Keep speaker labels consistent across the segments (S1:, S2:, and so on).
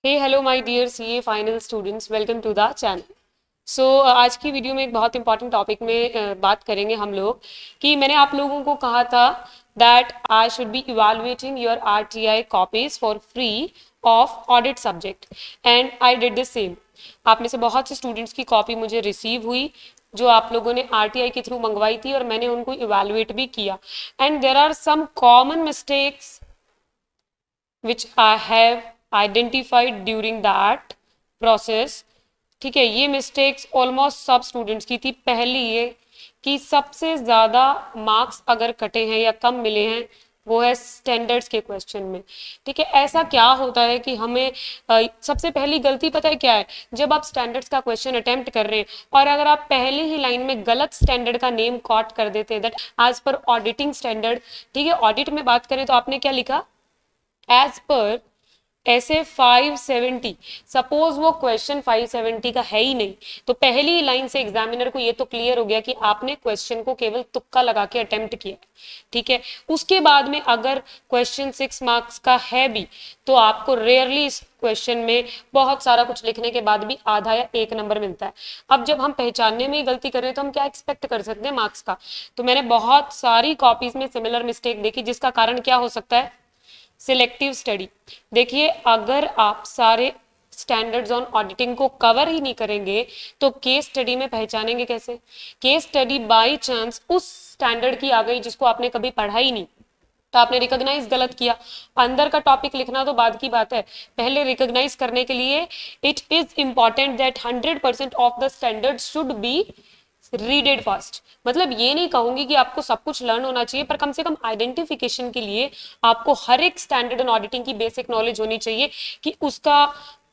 S1: Hey hello my dear CA final students, welcome to the channel. So आज की video में एक बहुत इंपॉर्टेंट टॉपिक में बात करेंगे हम लोग कि मैंने आप लोगों को कहा था that I should be evaluating your RTI copies for free of audit subject and I did the same. आप में से बहुत से स्टूडेंट्स की कॉपी मुझे रिसीव हुई जो आप लोगों ने आरटीआई के थ्रू मंगवाई थी और मैंने उनको इवैल्यूएट भी किया and there are some common mistakes which I have identified during that process। ठीक है, ये मिस्टेक्स ऑलमोस्ट सब स्टूडेंट्स की थी। पहली ये कि सबसे ज्यादा मार्क्स अगर कटे हैं या कम मिले हैं वो है स्टैंडर्ड्स के क्वेश्चन में। ठीक है, ऐसा क्या होता है कि हमें सबसे पहली गलती पता है क्या है? जब आप स्टैंडर्ड्स का क्वेश्चन अटेम्प्ट कर रहे हैं और अगर आप पहले ही लाइन में गलत स्टैंडर्ड का नेम कॉट कर देते हैं that as per auditing standard. ठीक है, ऑडिट में बात करें तो आपने क्या लिखा? एज पर ऐसे 570। सपोज वो क्वेश्चन 570 का है ही नहीं, तो पहली ही लाइन से एग्जामिनर को ये तो क्लियर हो गया कि आपने क्वेश्चन को केवल तुक्का लगा के अटेम्प्ट किया। ठीक है, उसके बाद में अगर क्वेश्चन 6 मार्क्स का है भी तो आपको रेयरली इस क्वेश्चन में बहुत सारा कुछ लिखने के बाद भी आधा या 1 नंबर मिलता है। अब जब हम पहचानने में ही गलती कर रहे हैं तो हम क्या एक्सपेक्ट कर सकते हैं मार्क्स का? तो मैंने बहुत सारी कॉपीज में सिमिलर मिस्टेक देखी, जिसका कारण क्या हो सकता है? Selective study. देखिए, अगर आप सारे स्टैंडर्ड्स ऑन ऑडिटिंग को कवर ही नहीं करेंगे तो केस स्टडी में पहचानेंगे कैसे? केस स्टडी बाय चांस उस स्टैंडर्ड की आ गई जिसको आपने कभी पढ़ा ही नहीं, तो आपने रिकॉग्नाइज गलत किया। अंदर का टॉपिक लिखना तो बाद की बात है, पहले रिकॉग्नाइज करने के लिए it is important that 100% of the standard should be readed fast. मतलब ये नहीं कहूंगी कि आपको सब कुछ लर्न होना चाहिए, पर कम से कम आइडेंटिफिकेशन के लिए आपको हर एक स्टैंडर्ड एंड ऑडिटिंग की बेसिक नॉलेज होनी चाहिए कि उसका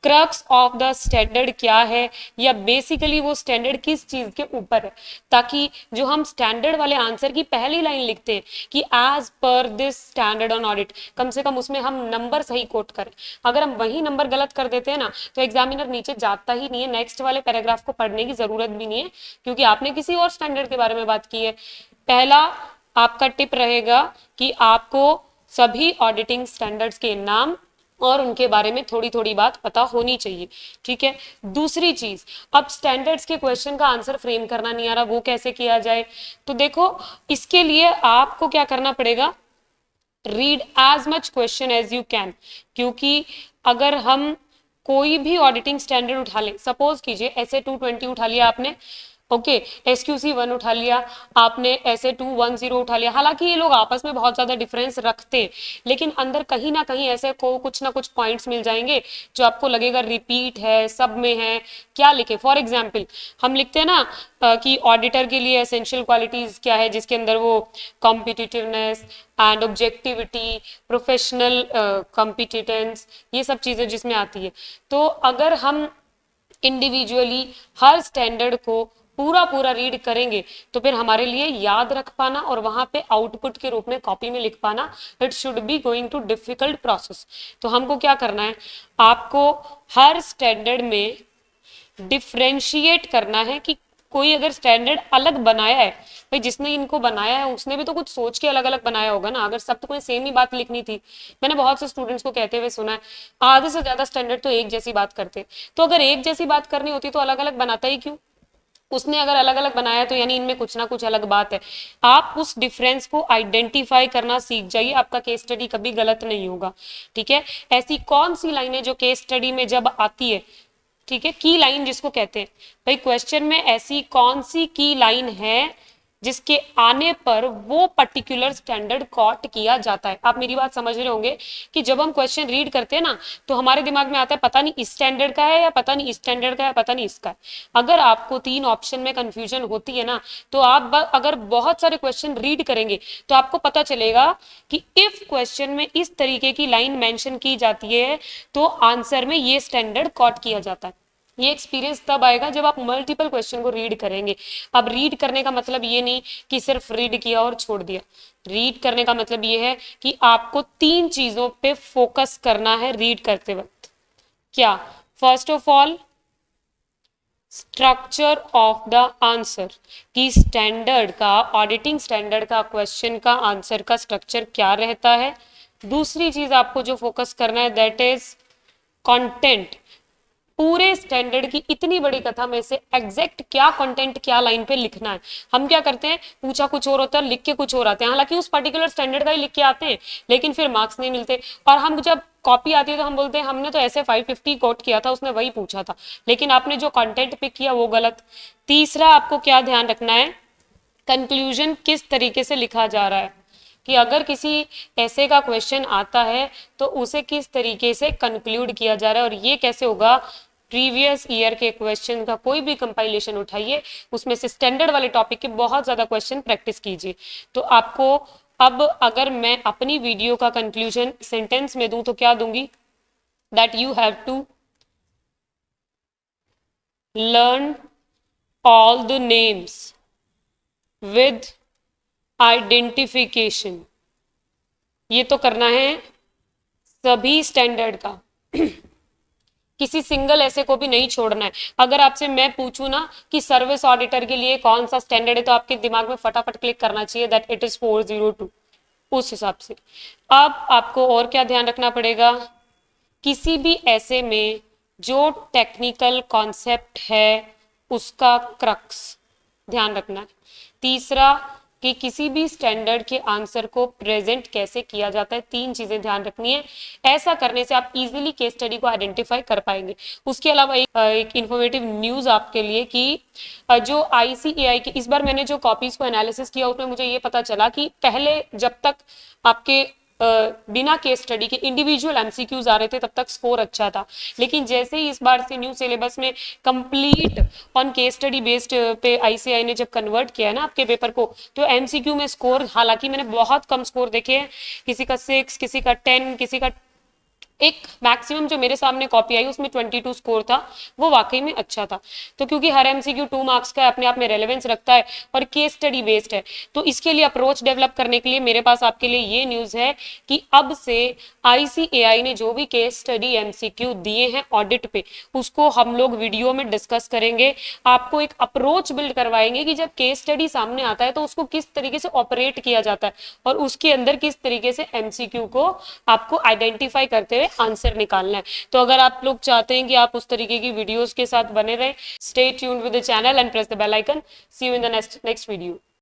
S1: क्रक्स ऑफ द स्टैंडर्ड क्या है या बेसिकली वो स्टैंडर्ड किस चीज के ऊपर है, ताकि जो हम स्टैंडर्ड वाले आंसर की पहली लाइन लिखते हैं कि as per this standard on audit, कम से कम उसमें हम नंबर सही कोट करें। अगर हम वही नंबर गलत कर देते हैं ना तो एग्जामिनर नीचे जाता ही नहीं है, नेक्स्ट वाले पैराग्राफ को पढ़ने की जरूरत भी नहीं है क्योंकि आपने किसी और स्टैंडर्ड के बारे में बात की है। पहला आपका टिप रहेगा कि आपको सभी ऑडिटिंग स्टैंडर्ड्स के नाम और उनके बारे में थोड़ी थोड़ी बात पता होनी चाहिए। ठीक है, दूसरी चीज, अब स्टैंडर्ड्स के क्वेश्चन का आंसर फ्रेम करना नहीं आ रहा, वो कैसे किया जाए? तो देखो, इसके लिए आपको क्या करना पड़ेगा? Read as much question as you can. क्योंकि अगर हम कोई भी ऑडिटिंग स्टैंडर्ड उठा ले, सपोज कीजिए ऐसे 220 उठा लिया आपने, ओके, एसक्यूसी 1 उठा लिया आपने, ऐसे 210 उठा लिया। हालांकि ये लोग आपस में बहुत ज्यादा डिफरेंस रखते हैं, लेकिन अंदर कहीं ना कहीं ऐसे को कुछ ना कुछ पॉइंट्स मिल जाएंगे जो आपको लगेगा रिपीट है, सब में है। क्या लिखे? फॉर एग्जाम्पल हम लिखते हैं ना कि ऑडिटर के लिए एसेंशियल क्वालिटीज क्या है, जिसके अंदर वो कॉम्पिटिटिवनेस एंड ऑब्जेक्टिविटी, प्रोफेशनल कॉम्पिटिटेंस, ये सब चीजें जिसमें आती है। तो अगर हम इंडिविजुअली हर स्टैंडर्ड को पूरा पूरा रीड करेंगे तो फिर हमारे लिए याद रख पाना और वहां पे आउटपुट के रूप में कॉपी में लिख पाना, it should be going to difficult process. तो हमको क्या करना है? आपको हर स्टैंडर्ड में डिफ्रेंशिएट करना है कि कोई अगर स्टैंडर्ड अलग बनाया है, भाई जिसने इनको बनाया है उसने भी तो कुछ सोच के अलग अलग बनाया होगा ना। अगर सब तो सेम ही बात लिखनी थी, मैंने बहुत से स्टूडेंट्स को कहते हुए सुना है आधे से ज्यादा स्टैंडर्ड तो एक जैसी बात करते, तो अगर एक जैसी बात करनी होती तो अलग अलग बनाता ही क्यों? उसने अगर अलग अलग बनाया तो यानी इनमें कुछ ना कुछ अलग बात है। आप उस डिफरेंस को आइडेंटिफाई करना सीख जाइए, आपका केस स्टडी कभी गलत नहीं होगा। ठीक है, ऐसी कौन सी लाइनें जो केस स्टडी में जब आती है, ठीक है, की लाइन जिसको कहते हैं, भाई क्वेश्चन में ऐसी कौन सी की लाइन है जिसके आने पर वो पर्टिकुलर स्टैंडर्ड कॉट किया जाता है? आप मेरी बात समझ रहे होंगे कि जब हम क्वेश्चन रीड करते हैं ना तो हमारे दिमाग में आता है पता नहीं इस स्टैंडर्ड का है या पता नहीं इस स्टैंडर्ड का है, पता नहीं इसका है। अगर आपको 3 ऑप्शन में कंफ्यूजन होती है ना तो आप अगर बहुत सारे क्वेश्चन रीड करेंगे तो आपको पता चलेगा कि इफ क्वेश्चन में इस तरीके की लाइन मेंशन की जाती है तो आंसर में ये स्टैंडर्ड कॉट किया जाता है। ये एक्सपीरियंस तब आएगा जब आप मल्टीपल क्वेश्चन को रीड करेंगे। अब रीड करने का मतलब ये नहीं कि सिर्फ रीड किया और छोड़ दिया। रीड करने का मतलब ये है कि आपको 3 चीजों पे फोकस करना है रीड करते वक्त। क्या? First of all, structure of the answer, कि स्टैंडर्ड का, ऑडिटिंग स्टैंडर्ड का क्वेश्चन का आंसर का स्ट्रक्चर क्या रहता है। दूसरी चीज आपको जो फोकस करना है दैट इज कंटेंट, पूरे स्टैंडर्ड की इतनी बड़ी कथा में से एग्जैक्ट क्या कंटेंट क्या लाइन पे लिखना है। हम क्या करते हैं, पूछा कुछ और होता है, लिख के कुछ और आते हैं, हालांकि उस पर्टिकुलर स्टैंडर्ड का ही लिख के आते हैं, लेकिन फिर मार्क्स नहीं मिलते। और हम जब कॉपी आती है तो हम बोलते हैं हमने तो ऐसे 550 कोट किया था, उसने वही पूछा था, लेकिन आपने जो कंटेंट पिक किया वो गलत। तीसरा आपको क्या ध्यान रखना है, कंक्लूजन किस तरीके से लिखा जा रहा है, कि अगर किसी ऐसे का क्वेश्चन आता है तो उसे किस तरीके से कंक्लूड किया जा रहा है। और ये कैसे होगा, प्रीवियस ईयर के क्वेश्चन का कोई भी कंपाइलेशन उठाइए, उसमें से स्टैंडर्ड वाले टॉपिक के बहुत ज्यादा क्वेश्चन प्रैक्टिस कीजिए। तो आपको अब अगर मैं अपनी वीडियो का कंक्लूजन सेंटेंस में दूं तो क्या दूंगी, that you have to learn all the names with identification. ये तो करना है सभी स्टैंडर्ड का, किसी सिंगल ऐसे को भी नहीं छोड़ना है। अगर आपसे मैं पूछूं ना कि सर्विस ऑडिटर के लिए कौन सा स्टैंडर्ड है, तो आपके दिमाग में फटाफट क्लिक करना चाहिए दैट इट इज 402, उस हिसाब से। अब आपको और क्या ध्यान रखना पड़ेगा, किसी भी ऐसे में जो टेक्निकल कॉन्सेप्ट है उसका क्रक्स ध्यान रखना है। तीसरा कि किसी भी स्टैंडर्ड के आंसर को प्रेजेंट कैसे किया जाता है, तीन चीजें ध्यान रखनी है। ऐसा करने से आप इजीली केस स्टडी को आइडेंटिफाई कर पाएंगे। उसके अलावा एक इंफॉर्मेटिव न्यूज आपके लिए कि जो आईसीएआई की इस बार मैंने जो कॉपीज को एनालिसिस किया उसमें मुझे ये पता चला कि पहले जब तक आपके बिना केस स्टडी के इंडिविजुअल एमसीक्यूज आ रहे थे तब तक स्कोर अच्छा था, लेकिन जैसे ही इस बार से न्यू सिलेबस में complete on case study based पे आईसीआई ने जब कन्वर्ट किया है ना आपके पेपर को, तो एमसीक्यू में स्कोर, हालांकि मैंने बहुत कम स्कोर देखे हैं, किसी का 6, किसी का 10, किसी का एक मैक्सिमम जो मेरे सामने कॉपी आई उसमें 22 स्कोर था, वो वाकई में अच्छा था। तो क्योंकि हर एमसीक्यू 2 मार्क्स का अपने आप में रेलेवेंस रखता है और केस स्टडी बेस्ड है, तो इसके लिए अप्रोच डेवलप करने के लिए मेरे पास आपके लिए ये न्यूज है कि अब से आईसीएआई ने जो भी केस स्टडी एमसीक्यू दिए हैं ऑडिट पे, उसको हम लोग वीडियो में डिस्कस करेंगे। आपको एक अप्रोच बिल्ड करवाएंगे कि जब केस स्टडी सामने आता है तो उसको किस तरीके से ऑपरेट किया जाता है और उसके अंदर किस तरीके से एमसीक्यू को आपको आइडेंटिफाई करते हुए आंसर निकालना है। तो अगर आप लोग चाहते हैं कि आप उस तरीके की वीडियोस के साथ बने रहें, stay tuned with the channel and press the bell icon. See you in the next video.